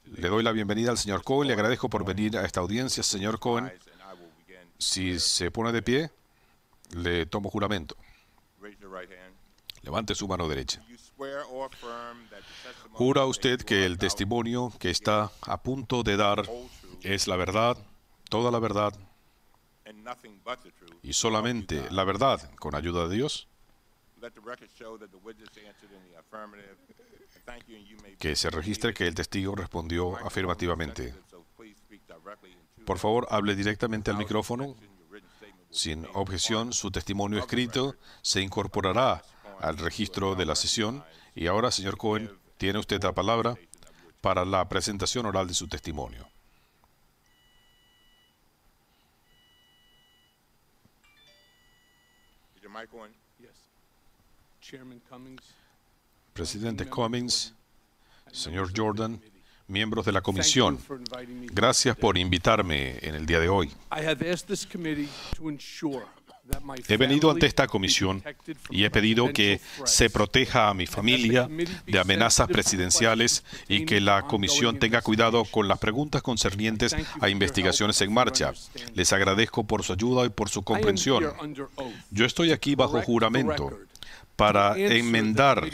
Le doy la bienvenida al señor Cohen. Le agradezco por venir a esta audiencia, señor Cohen. Si se pone de pie, le tomo juramento. Levante su mano derecha. ¿Jura usted que el testimonio que está a punto de dar es la verdad, toda la verdad y solamente la verdad con ayuda de Dios? Que se registre que el testigo respondió afirmativamente. Por favor, hable directamente al micrófono. Sin objeción, su testimonio escrito se incorporará al registro de la sesión. Y ahora, señor Cohen, tiene usted la palabra para la presentación oral de su testimonio. Presidente Cummings, señor Jordan, miembros de la comisión, gracias por invitarme en el día de hoy. He venido ante esta comisión y he pedido que se proteja a mi familia de amenazas presidenciales y que la comisión tenga cuidado con las preguntas concernientes a investigaciones en marcha. Les agradezco por su ayuda y por su comprensión. Yo estoy aquí bajo juramento para enmendar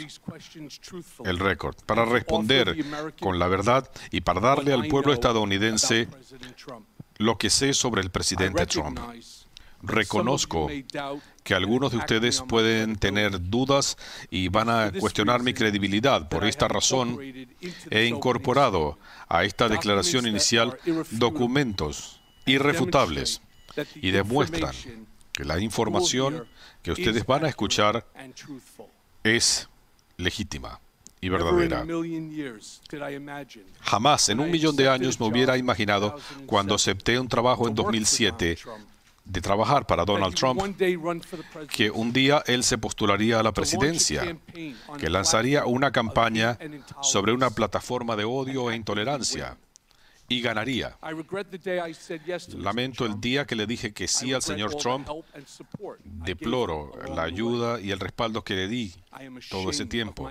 el récord, para responder con la verdad y para darle al pueblo estadounidense lo que sé sobre el presidente Trump. Reconozco que algunos de ustedes pueden tener dudas y van a cuestionar mi credibilidad. Por esta razón, he incorporado a esta declaración inicial documentos irrefutables y demuestran que la información que ustedes van a escuchar es legítima y verdadera. Jamás en 1.000.000 de años me hubiera imaginado, cuando acepté un trabajo en 2007 de trabajar para Donald Trump, que un día él se postularía a la presidencia, que lanzaría una campaña sobre una plataforma de odio e intolerancia y ganaría. Lamento el día que le dije que sí al señor Trump. Deploro la ayuda y el respaldo que le di todo ese tiempo.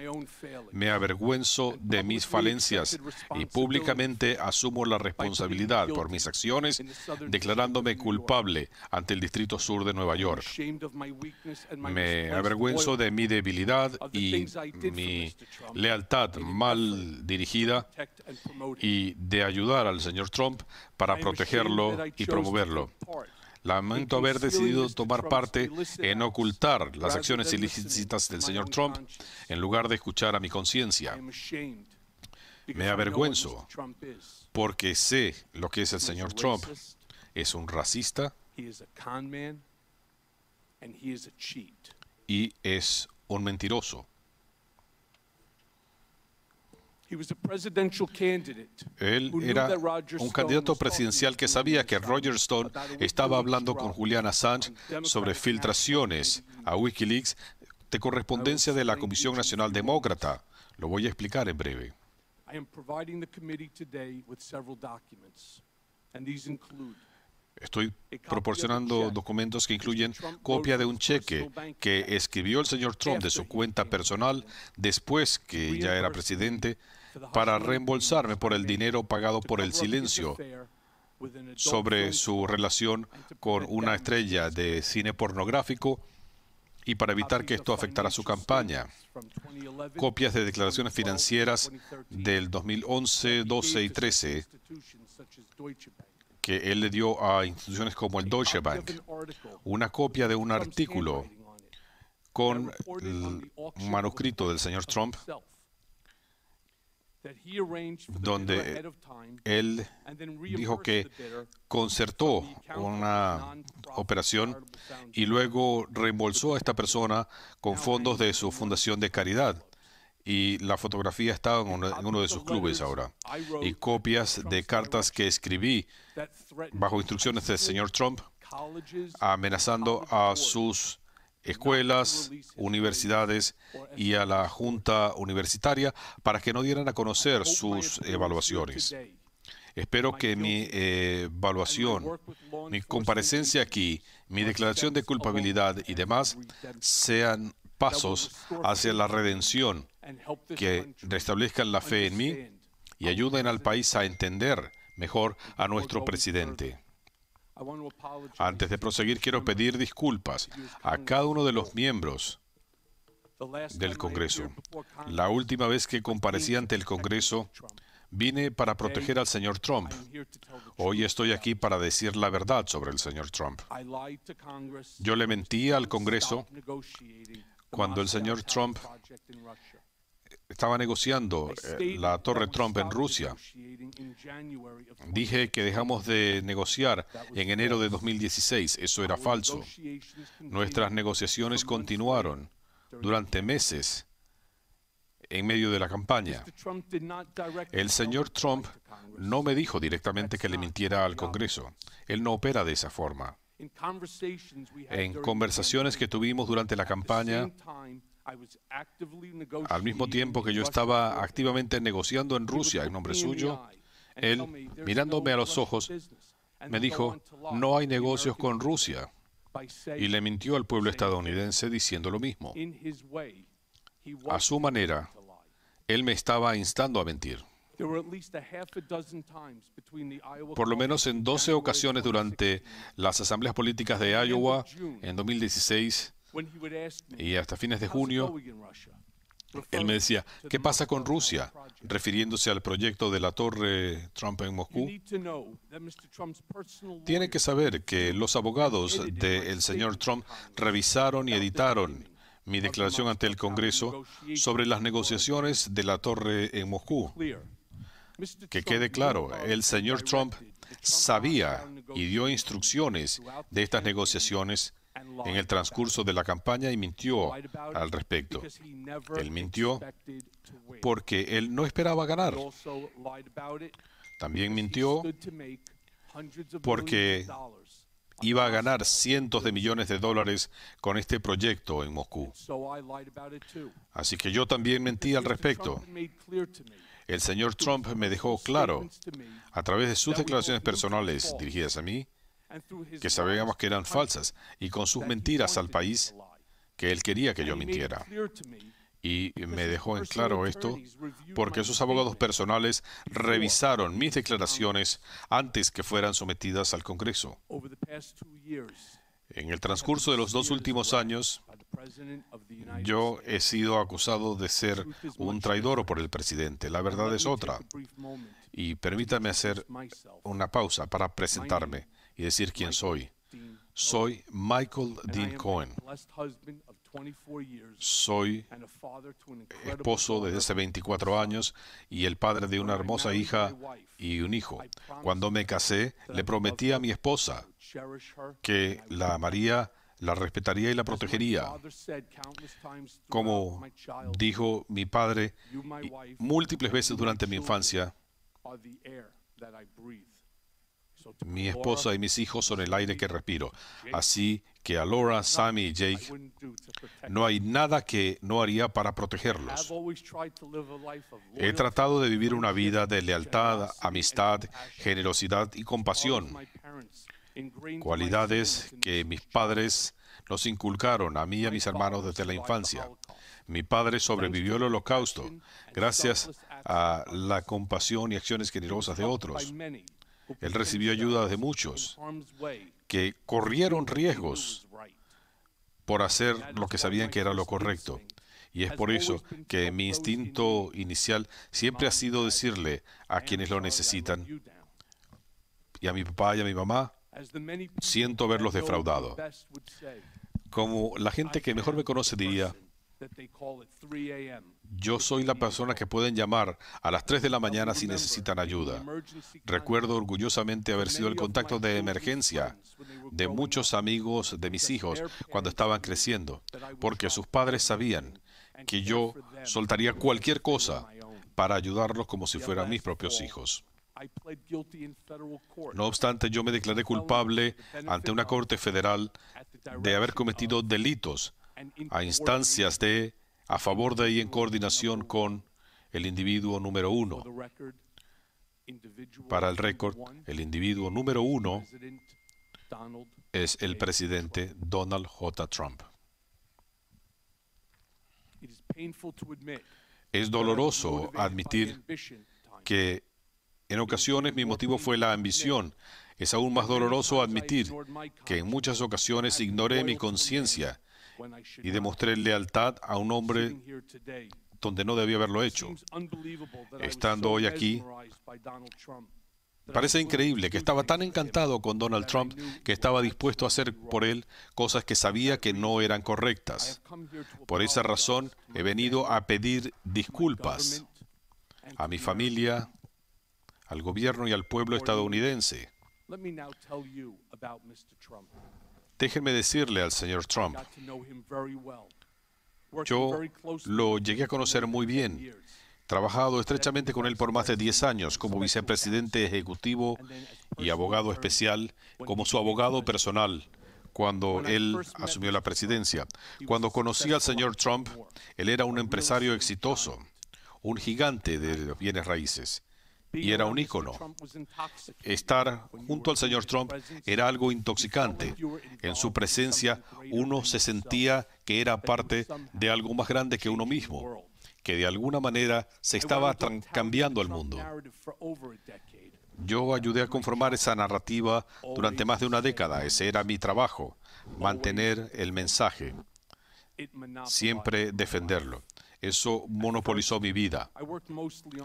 Me avergüenzo de mis falencias y públicamente asumo la responsabilidad por mis acciones, declarándome culpable ante el Distrito Sur de Nueva York. Me avergüenzo de mi debilidad y mi lealtad mal dirigida y de ayudar al señor Trump para protegerlo y promoverlo. Lamento haber decidido tomar parte en ocultar las acciones ilícitas del señor Trump en lugar de escuchar a mi conciencia. Me avergüenzo porque sé lo que es el señor Trump. Es un racista y es un mentiroso. Él era un candidato presidencial que sabía que Roger Stone estaba hablando con Julian Assange sobre filtraciones a Wikileaks de correspondencia de la Comisión Nacional Demócrata. Lo voy a explicar en breve. Estoy proporcionando documentos que incluyen copia de un cheque que escribió el señor Trump de su cuenta personal después que ya era presidente para reembolsarme por el dinero pagado por el silencio sobre su relación con una estrella de cine pornográfico y para evitar que esto afectara su campaña. Copias de declaraciones financieras del 2011, 12 y 13 que él le dio a instituciones como el Deutsche Bank. Una copia de un artículo con el manuscrito del señor Trump, donde él dijo que concertó una operación y luego reembolsó a esta persona con fondos de su fundación de caridad. Y la fotografía está en uno de sus clubes ahora. Y copias de cartas que escribí bajo instrucciones del señor Trump, amenazando a sus escuelas, universidades y a la junta universitaria para que no dieran a conocer sus evaluaciones. Espero que mi evaluación, mi comparecencia aquí, mi declaración de culpabilidad y demás sean pasos hacia la redención que restablezcan la fe en mí y ayuden al país a entender mejor a nuestro presidente. Antes de proseguir, quiero pedir disculpas a cada uno de los miembros del Congreso. La última vez que comparecí ante el Congreso, vine para proteger al señor Trump. Hoy estoy aquí para decir la verdad sobre el señor Trump. Yo le mentí al Congreso cuando el señor Trump estaba negociando la Torre Trump en Rusia. Dije que dejamos de negociar en enero de 2016. Eso era falso. Nuestras negociaciones continuaron durante meses en medio de la campaña. El señor Trump no me dijo directamente que le mintiera al Congreso. Él no opera de esa forma. En conversaciones que tuvimos durante la campaña, al mismo tiempo que yo estaba activamente negociando en Rusia en nombre suyo, él, mirándome a los ojos, me dijo, no hay negocios con Rusia. Y le mintió al pueblo estadounidense diciendo lo mismo. A su manera, él me estaba instando a mentir. Por lo menos en 12 ocasiones durante las asambleas políticas de Iowa en 2016 y hasta fines de junio, él me decía, ¿qué pasa con Rusia? Refiriéndose al proyecto de la Torre Trump en Moscú. Tiene que saber que los abogados del señor Trump revisaron y editaron mi declaración ante el Congreso sobre las negociaciones de la Torre en Moscú. Que quede claro, el señor Trump sabía y dio instrucciones de estas negociaciones en el transcurso de la campaña y mintió al respecto. Él mintió porque él no esperaba ganar. También mintió porque iba a ganar cientos de millones de dólares con este proyecto en Moscú. Así que yo también mentí al respecto. El señor Trump me dejó claro, a través de sus declaraciones personales dirigidas a mí, que sabíamos que eran falsas, y con sus mentiras al país, que él quería que yo mintiera. Y me dejó en claro esto porque sus abogados personales revisaron mis declaraciones antes que fueran sometidas al Congreso. En el transcurso de los 2 últimos años, yo he sido acusado de ser un traidor por el presidente. La verdad es otra. Y permítame hacer una pausa para presentarme y decir quién soy. Soy Michael Dean Cohen. Soy esposo desde hace 24 años y el padre de una hermosa hija y un hijo. Cuando me casé, le prometí a mi esposa que la amaría, la respetaría y la protegería. Como dijo mi padre múltiples veces durante mi infancia, mi esposa y mis hijos son el aire que respiro. Así que a Laura, Sammy y Jake, no hay nada que no haría para protegerlos. He tratado de vivir una vida de lealtad, amistad, generosidad y compasión. Cualidades que mis padres nos inculcaron a mí y a mis hermanos desde la infancia. Mi padre sobrevivió al Holocausto gracias a la compasión y acciones generosas de otros. Él recibió ayuda de muchos que corrieron riesgos por hacer lo que sabían que era lo correcto. Y es por eso que mi instinto inicial siempre ha sido decirle a quienes lo necesitan, y a mi papá y a mi mamá, siento haberlos defraudado. Como la gente que mejor me conoce diría, yo soy la persona que pueden llamar a las 3 de la mañana si necesitan ayuda. Recuerdo orgullosamente haber sido el contacto de emergencia de muchos amigos de mis hijos cuando estaban creciendo, porque sus padres sabían que yo soltaría cualquier cosa para ayudarlos como si fueran mis propios hijos. No obstante, yo me declaré culpable ante una corte federal de haber cometido delitos a instancias de, a favor de y en coordinación con el individuo número 1. Para el récord, el individuo número 1 es el presidente Donald J. Trump. Es doloroso admitir que en ocasiones mi motivo fue la ambición. Es aún más doloroso admitir que en muchas ocasiones ignoré mi conciencia y demostré lealtad a un hombre donde no debía haberlo hecho. Estando hoy aquí, parece increíble que estaba tan encantado con Donald Trump que estaba dispuesto a hacer por él cosas que sabía que no eran correctas. Por esa razón, he venido a pedir disculpas a mi familia, al gobierno y al pueblo estadounidense. Déjenme decirle al señor Trump, yo lo llegué a conocer muy bien. Trabajado estrechamente con él por más de 10 años como vicepresidente ejecutivo y abogado especial, como su abogado personal, cuando él asumió la presidencia. Cuando conocí al señor Trump, él era un empresario exitoso, un gigante de los bienes raíces, y era un ícono. Estar junto al señor Trump era algo intoxicante. En su presencia, uno se sentía que era parte de algo más grande que uno mismo, que de alguna manera se estaba cambiando el mundo. Yo ayudé a conformar esa narrativa durante más de una década. Ese era mi trabajo, mantener el mensaje, siempre defenderlo. Eso monopolizó mi vida.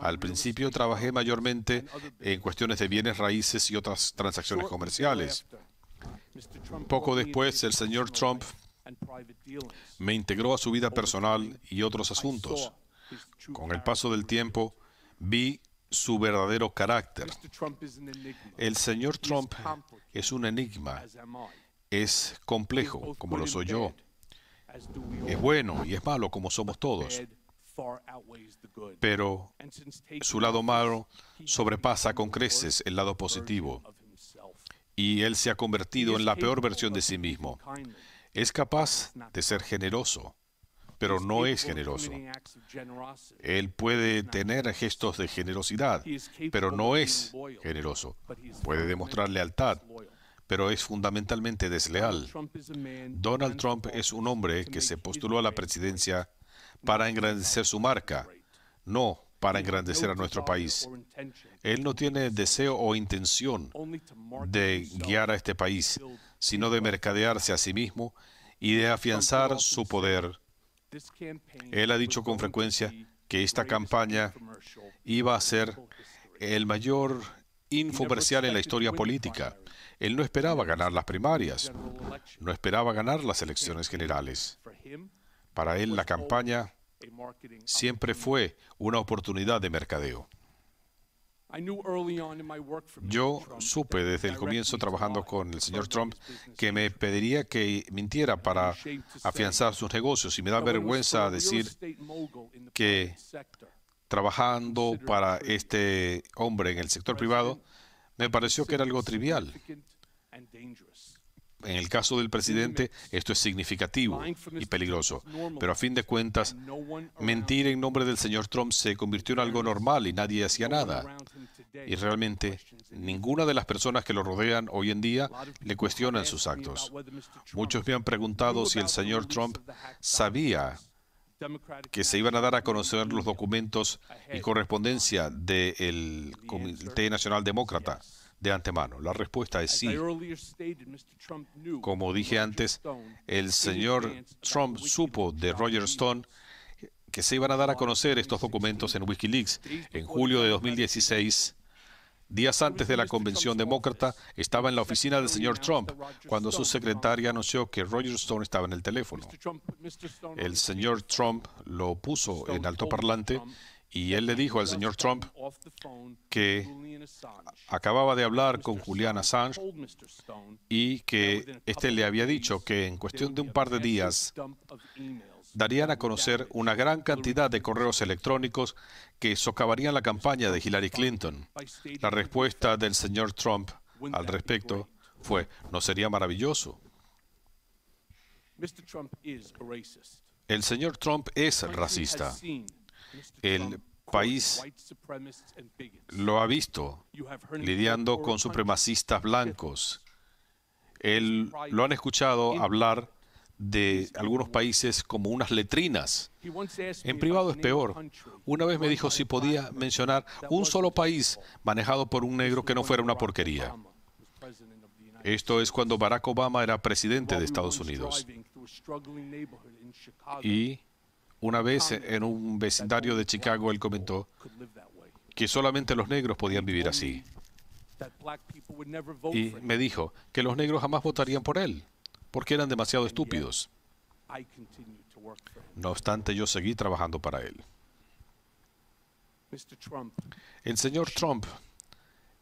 Al principio trabajé mayormente en cuestiones de bienes raíces y otras transacciones comerciales. Poco después, el señor Trump me integró a su vida personal y otros asuntos. Con el paso del tiempo, vi su verdadero carácter. El señor Trump es un enigma. Es complejo, como lo soy yo. Es bueno y es malo, como somos todos. Pero su lado malo sobrepasa con creces el lado positivo. Y él se ha convertido en la peor versión de sí mismo. Es capaz de ser generoso, pero no es generoso. Él puede tener gestos de generosidad, pero no es generoso. Puede demostrar lealtad, pero es fundamentalmente desleal. Donald Trump es un hombre que se postuló a la presidencia para engrandecer su marca, no para engrandecer a nuestro país. Él no tiene deseo o intención de guiar a este país, sino de mercadearse a sí mismo y de afianzar su poder. Él ha dicho con frecuencia que esta campaña iba a ser el mayor infomercial en la historia política. Él no esperaba ganar las primarias, no esperaba ganar las elecciones generales. Para él, la campaña siempre fue una oportunidad de mercadeo. Yo supe desde el comienzo, trabajando con el señor Trump, que me pediría que mintiera para afianzar sus negocios, y me da vergüenza decir que trabajando para este hombre en el sector privado, me pareció que era algo trivial. En el caso del presidente, esto es significativo y peligroso, pero a fin de cuentas, mentir en nombre del señor Trump se convirtió en algo normal y nadie hacía nada. Y realmente, ninguna de las personas que lo rodean hoy en día le cuestionan sus actos. Muchos me han preguntado si el señor Trump sabía que se iban a dar a conocer los documentos y correspondencia del Comité Nacional Demócrata de antemano. La respuesta es sí. Como dije antes, el señor Trump supo de Roger Stone que se iban a dar a conocer estos documentos en Wikileaks. En julio de 2016, días antes de la convención demócrata, estaba en la oficina del señor Trump cuando su secretaria anunció que Roger Stone estaba en el teléfono. El señor Trump lo puso en altoparlante y él le dijo al señor Trump que acababa de hablar con Julian Assange y que éste le había dicho que en cuestión de un par de días darían a conocer una gran cantidad de correos electrónicos que socavarían la campaña de Hillary Clinton. La respuesta del señor Trump al respecto fue: ¿no sería maravilloso? El señor Trump es racista. El país lo ha visto lidiando con supremacistas blancos. Lo han escuchado hablar de algunos países como unas letrinas. En privado es peor. Una vez me dijo si podía mencionar un solo país manejado por un negro que no fuera una porquería. Esto es cuando Barack Obama era presidente de Estados Unidos. Y una vez en un vecindario de Chicago, él comentó que solamente los negros podían vivir así. Y me dijo que los negros jamás votarían por él, porque eran demasiado estúpidos. No obstante, yo seguí trabajando para él. El señor Trump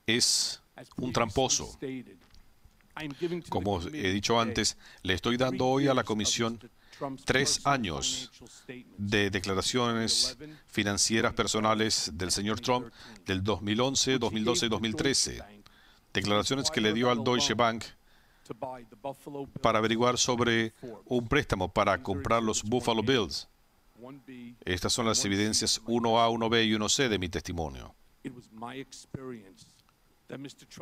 es un tramposo. Como he dicho antes, le estoy dando hoy a la comisión 3 años de declaraciones financieras personales del señor Trump del 2011, 2012 y 2013. Declaraciones que le dio al Deutsche Bank para averiguar sobre un préstamo para comprar los Buffalo Bills. Estas son las evidencias 1A, 1B y 1C de mi testimonio.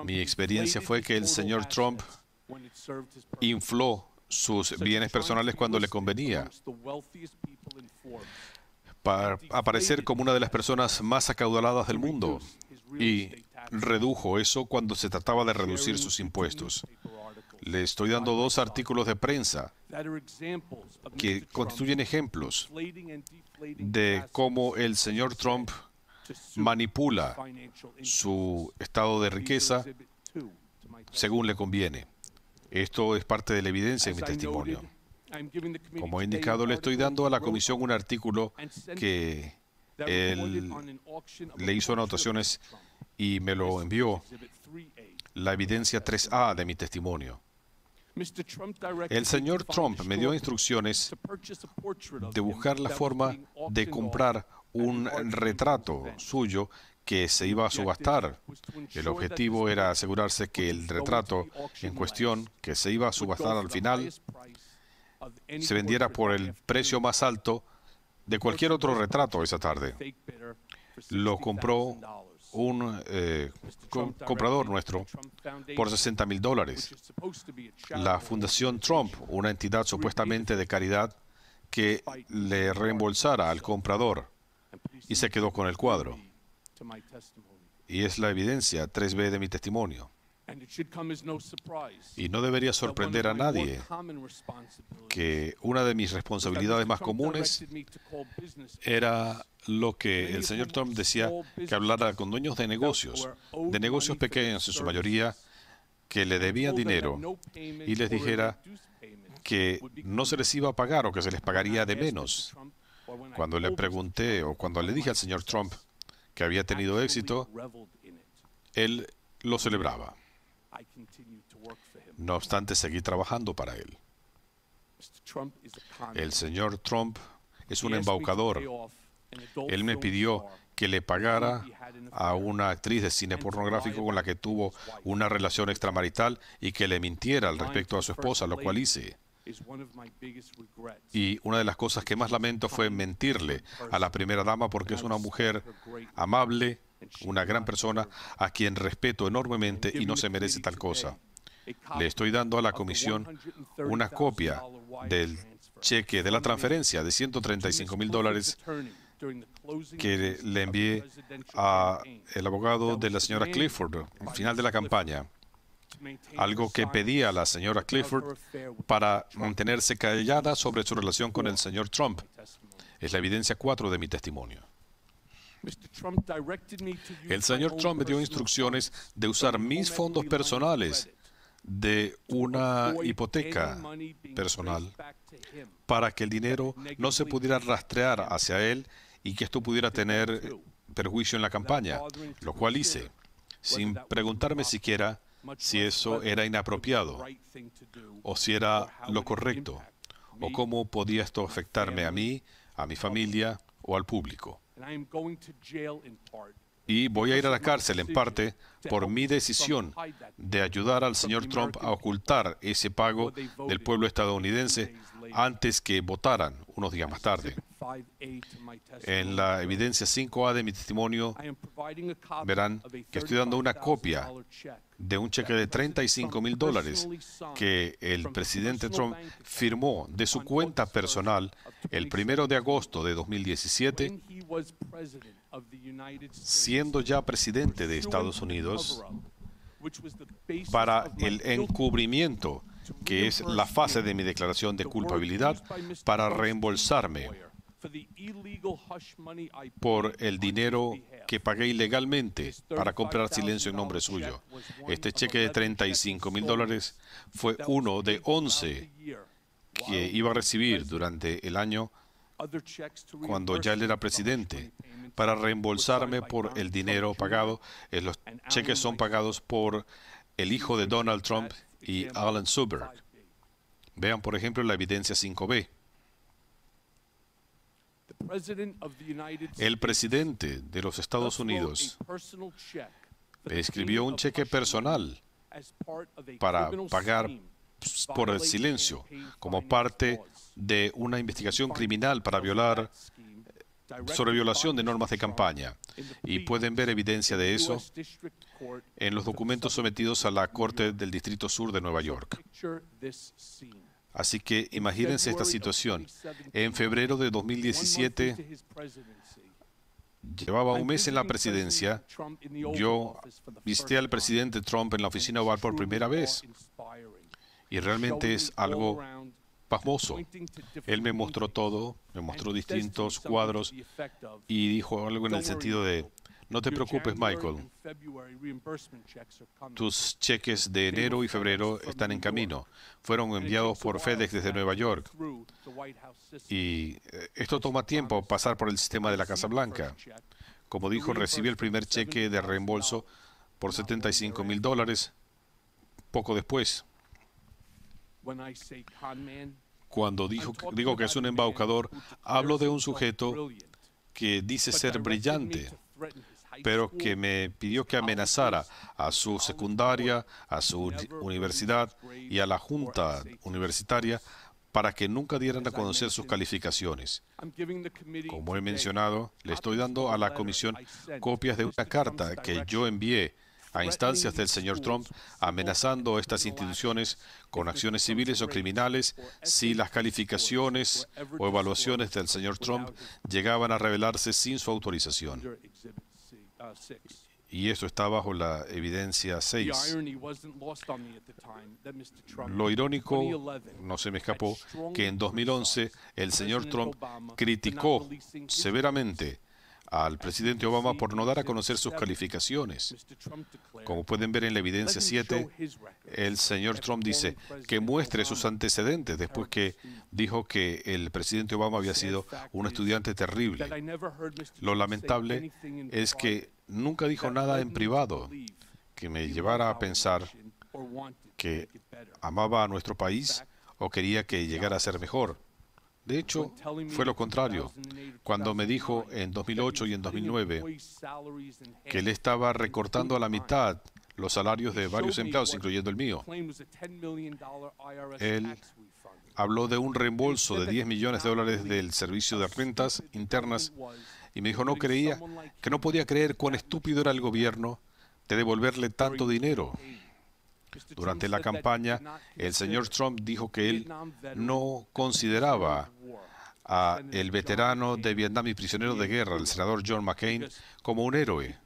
Mi experiencia fue que el señor Trump infló sus bienes personales cuando le convenía, para aparecer como una de las personas más acaudaladas del mundo, y redujo eso cuando se trataba de reducir sus impuestos. Le estoy dando 2 artículos de prensa que constituyen ejemplos de cómo el señor Trump manipula su estado de riqueza según le conviene. Esto es parte de la evidencia en mi testimonio. Como he indicado, le estoy dando a la comisión un artículo que él le hizo anotaciones y me lo envió, la evidencia 3A de mi testimonio. El señor Trump me dio instrucciones de buscar la forma de comprar un retrato suyo que se iba a subastar. El objetivo era asegurarse que el retrato en cuestión, que se iba a subastar al final, se vendiera por el precio más alto de cualquier otro retrato esa tarde. Lo compró un comprador nuestro por $60,000. La Fundación Trump, una entidad supuestamente de caridad, que le reembolsara al comprador, y se quedó con el cuadro. Y es la evidencia 3B de mi testimonio. Y no debería sorprender a nadie que una de mis responsabilidades más comunes era lo que el señor Trump decía, que hablara con dueños de negocios pequeños en su mayoría, que le debían dinero, y les dijera que no se les iba a pagar o que se les pagaría de menos. Cuando le pregunté o cuando le dije al señor Trump que había tenido éxito, él lo celebraba. No obstante, seguí trabajando para él. El señor Trump es un embaucador. Él me pidió que le pagara a una actriz de cine pornográfico con la que tuvo una relación extramarital y que le mintiera al respecto a su esposa, lo cual hice. Y una de las cosas que más lamento fue mentirle a la primera dama, porque es una mujer amable, una gran persona a quien respeto enormemente y no se merece tal cosa. Le estoy dando a la comisión una copia del cheque de la transferencia de $135,000 que le envié al abogado de la señora Clifford al final de la campaña. Algo que pedía a la señora Clifford para mantenerse callada sobre su relación con el señor Trump. Es la evidencia 4 de mi testimonio. El señor Trump me dio instrucciones de usar mis fondos personales de una hipoteca personal para que el dinero no se pudiera rastrear hacia él y que esto pudiera tener perjuicio en la campaña, lo cual hice, sin preguntarme siquiera si eso era inapropiado o si era lo correcto o cómo podía esto afectarme a mí, a mi familia o al público. Y voy a ir a la cárcel en parte por mi decisión de ayudar al señor Trump a ocultar ese pago del pueblo estadounidense antes que votaran unos días más tarde. En la evidencia 5A de mi testimonio verán que estoy dando una copia de un cheque de $35,000 que el presidente Trump firmó de su cuenta personal el 1 de agosto de 2017, siendo ya presidente de Estados Unidos, para el encubrimiento, que es la fase de mi declaración de culpabilidad, para reembolsarme por el dinero que pagué ilegalmente para comprar silencio en nombre suyo. Este cheque de $35,000 fue uno de 11 que iba a recibir durante el año cuando ya él era presidente, para reembolsarme por el dinero pagado. Los cheques son pagados por el hijo de Donald Trump y Alan Suberg. Vean, por ejemplo, la evidencia 5B. El presidente de los Estados Unidos escribió un cheque personal para pagar por el silencio, como parte de una investigación criminal sobre violación de normas de campaña. Y pueden ver evidencia de eso en los documentos sometidos a la Corte del Distrito Sur de Nueva York. Así que imagínense esta situación. En febrero de 2017, llevaba un mes en la presidencia, yo visité al presidente Trump en la oficina oval por primera vez. Y realmente es algo pasmoso. Él me mostró todo, me mostró distintos cuadros y dijo algo en el sentido de: no te preocupes, Michael, tus cheques de enero y febrero están en camino. Fueron enviados por FedEx desde Nueva York. Y esto toma tiempo, pasar por el sistema de la Casa Blanca. Como dijo, recibí el primer cheque de reembolso por $75,000 poco después. Cuando digo que es un embaucador, hablo de un sujeto que dice ser brillante, pero que me pidió que amenazara a su secundaria, a su universidad y a la junta universitaria para que nunca dieran a conocer sus calificaciones. Como he mencionado, le estoy dando a la comisión copias de una carta que yo envié a instancias del señor Trump, amenazando a estas instituciones con acciones civiles o criminales si las calificaciones o evaluaciones del señor Trump llegaban a revelarse sin su autorización. Y esto está bajo la evidencia 6. Lo irónico, no se me escapó, que en 2011 el señor Trump criticó severamente al presidente Obama por no dar a conocer sus calificaciones. Como pueden ver en la evidencia 7, el señor Trump dice que muestre sus antecedentes después que dijo que el presidente Obama había sido un estudiante terrible. Lo lamentable es que nunca dijo nada en privado que me llevara a pensar que amaba a nuestro país o quería que llegara a ser mejor. De hecho, fue lo contrario. Cuando me dijo en 2008 y en 2009 que él estaba recortando a la mitad los salarios de varios empleados, incluyendo el mío, él habló de un reembolso de $10 millones del Servicio de Rentas Internas y me dijo que no podía creer cuán estúpido era el gobierno de devolverle tanto dinero. Durante la campaña, el señor Trump dijo que él no consideraba a el veterano de Vietnam y prisionero de guerra, el senador John McCain, como un héroe,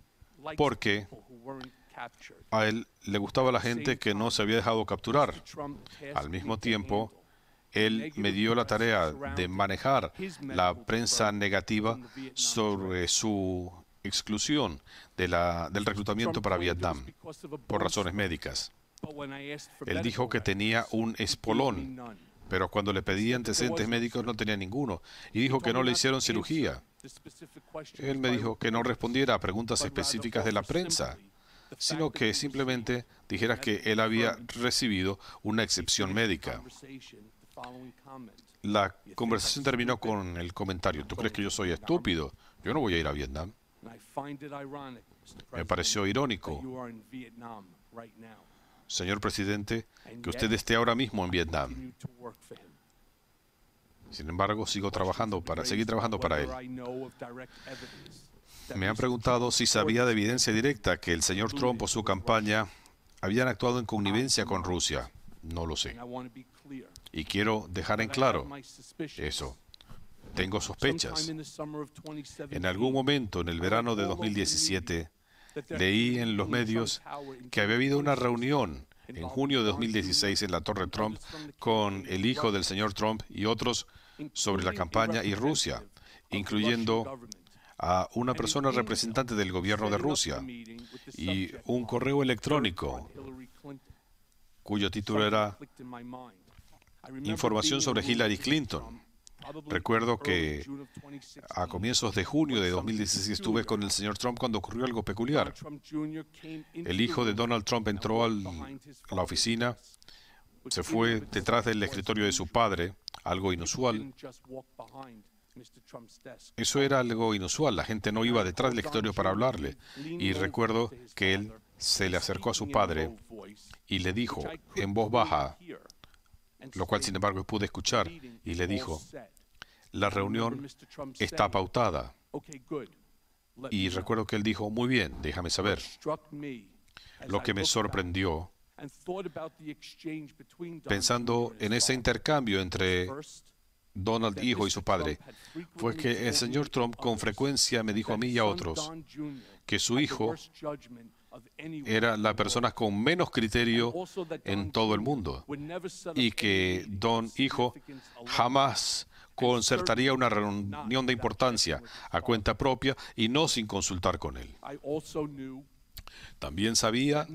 porque a él le gustaba la gente que no se había dejado capturar. Al mismo tiempo, él me dio la tarea de manejar la prensa negativa sobre su exclusión del reclutamiento para Vietnam por razones médicas. Él dijo que tenía un espolón, pero cuando le pedí antecedentes médicos no tenía ninguno, y dijo que no le hicieron cirugía. Él me dijo que no respondiera a preguntas específicas de la prensa, sino que simplemente dijera que él había recibido una excepción médica. La conversación terminó con el comentario: ¿tú crees que yo soy estúpido? Yo no voy a ir a Vietnam. Me pareció irónico, señor presidente, que usted esté ahora mismo en Vietnam. Sin embargo, seguí trabajando para él. Me han preguntado si sabía de evidencia directa que el señor Trump o su campaña habían actuado en connivencia con Rusia. No lo sé. Y quiero dejar en claro eso. Tengo sospechas. En algún momento, en el verano de 2017, leí en los medios que había habido una reunión en junio de 2016 en la Torre Trump con el hijo del señor Trump y otros sobre la campaña y Rusia, incluyendo a una persona representante del gobierno de Rusia y un correo electrónico cuyo título era Información sobre Hillary Clinton. Recuerdo que a comienzos de junio de 2016 estuve con el señor Trump cuando ocurrió algo peculiar. El hijo de Donald Trump entró a la oficina, se fue detrás del escritorio de su padre, algo inusual. Eso era algo inusual, la gente no iba detrás del escritorio para hablarle. Y recuerdo que él se le acercó a su padre y le dijo en voz baja, lo cual sin embargo pude escuchar, y le dijo, la reunión está pautada. Y recuerdo que él dijo, muy bien, déjame saber. Lo que me sorprendió, pensando en ese intercambio entre Donald hijo y su padre, fue que el señor Trump con frecuencia me dijo a mí y a otros que su hijo era la persona con menos criterio en todo el mundo y que Don hijo jamás concertaría una reunión de importancia a cuenta propia y no sin consultar con él. También sabía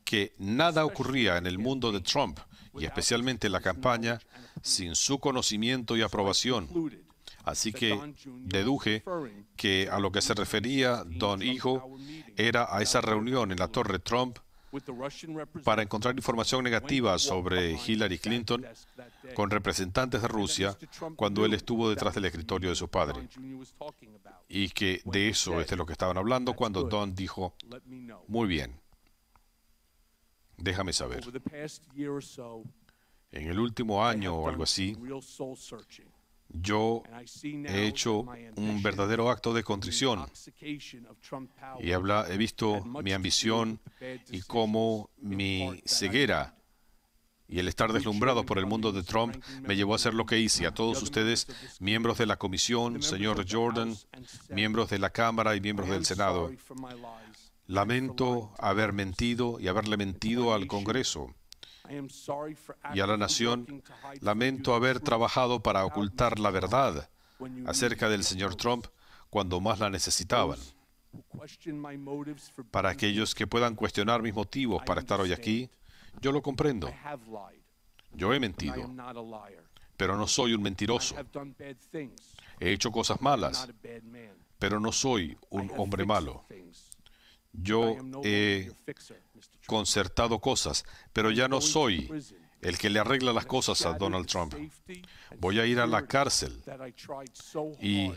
que nada ocurría en el mundo de Trump, y especialmente en la campaña, sin su conocimiento y aprobación. Así que deduje que a lo que se refería Don hijo era a esa reunión en la Torre Trump para encontrar información negativa sobre Hillary Clinton con representantes de Rusia cuando él estuvo detrás del escritorio de su padre. Y que de eso es de lo que estaban hablando cuando Don dijo, muy bien, déjame saber. En el último año o algo así, yo he hecho un verdadero acto de contrición y he visto mi ambición y cómo mi ceguera y el estar deslumbrado por el mundo de Trump me llevó a hacer lo que hice. A todos ustedes, miembros de la comisión, señor Jordan, miembros de la Cámara y miembros del Senado, lamento haber mentido y haberle mentido al Congreso y a la nación. Lamento haber trabajado para ocultar la verdad acerca del señor Trump cuando más la necesitaban. Para aquellos que puedan cuestionar mis motivos para estar hoy aquí, yo lo comprendo. Yo he mentido, pero no soy un mentiroso. He hecho cosas malas, pero no soy un hombre malo. Yo he concertado cosas, pero ya no soy el que le arregla las cosas a Donald Trump. Voy a ir a la cárcel y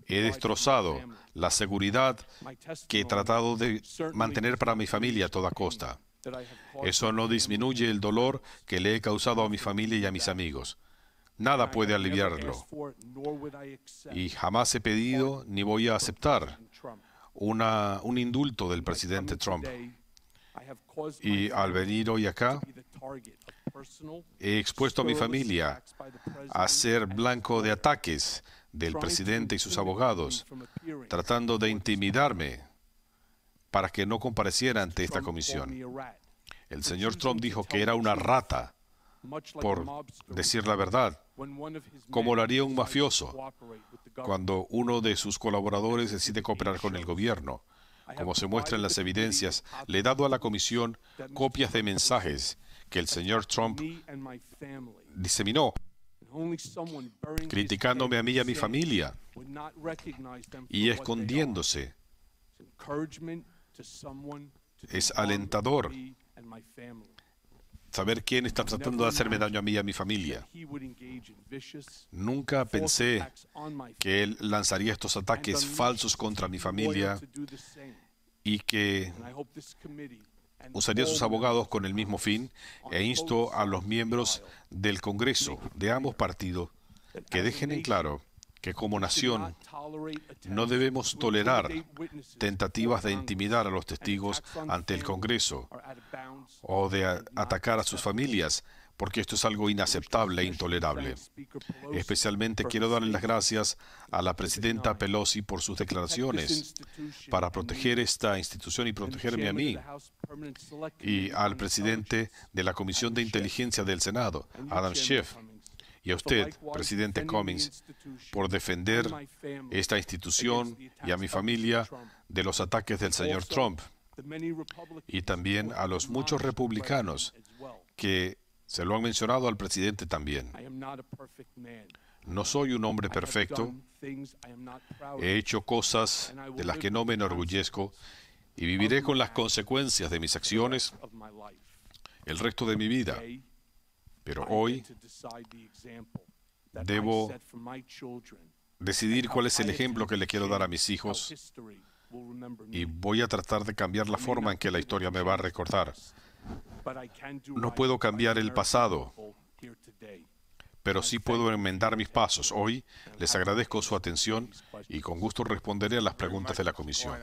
he destrozado la seguridad que he tratado de mantener para mi familia a toda costa. Eso no disminuye el dolor que le he causado a mi familia y a mis amigos. Nada puede aliviarlo. Y jamás he pedido ni voy a aceptar un indulto del presidente Trump. Y al venir hoy acá, he expuesto a mi familia a ser blanco de ataques del presidente y sus abogados, tratando de intimidarme para que no compareciera ante esta comisión. El señor Trump dijo que era una rata, por decir la verdad, como lo haría un mafioso cuando uno de sus colaboradores decide cooperar con el gobierno. Como se muestra en las evidencias, le he dado a la comisión copias de mensajes que el señor Trump diseminó, criticándome a mí y a mi familia y escondiéndose. Es alentador saber quién está tratando de hacerme daño a mí y a mi familia. Nunca pensé que él lanzaría estos ataques falsos contra mi familia y que Usaría a sus abogados con el mismo fin e insto a los miembros del Congreso de ambos partidos que dejen en claro que como nación no debemos tolerar tentativas de intimidar a los testigos ante el Congreso o de atacar a sus familias, porque esto es algo inaceptable e intolerable. Especialmente quiero darle las gracias a la presidenta Pelosi por sus declaraciones para proteger esta institución y protegerme a mí, y al presidente de la Comisión de Inteligencia del Senado, Adam Schiff, y a usted, presidente Cummings, por defender esta institución y a mi familia de los ataques del señor Trump, y también a los muchos republicanos que se lo han mencionado al presidente también. No soy un hombre perfecto, he hecho cosas de las que no me enorgullezco y viviré con las consecuencias de mis acciones el resto de mi vida. Pero hoy debo decidir cuál es el ejemplo que le quiero dar a mis hijos y voy a tratar de cambiar la forma en que la historia me va a recordar. No puedo cambiar el pasado, pero sí puedo enmendar mis pasos. Hoy les agradezco su atención y con gusto responderé a las preguntas de la comisión.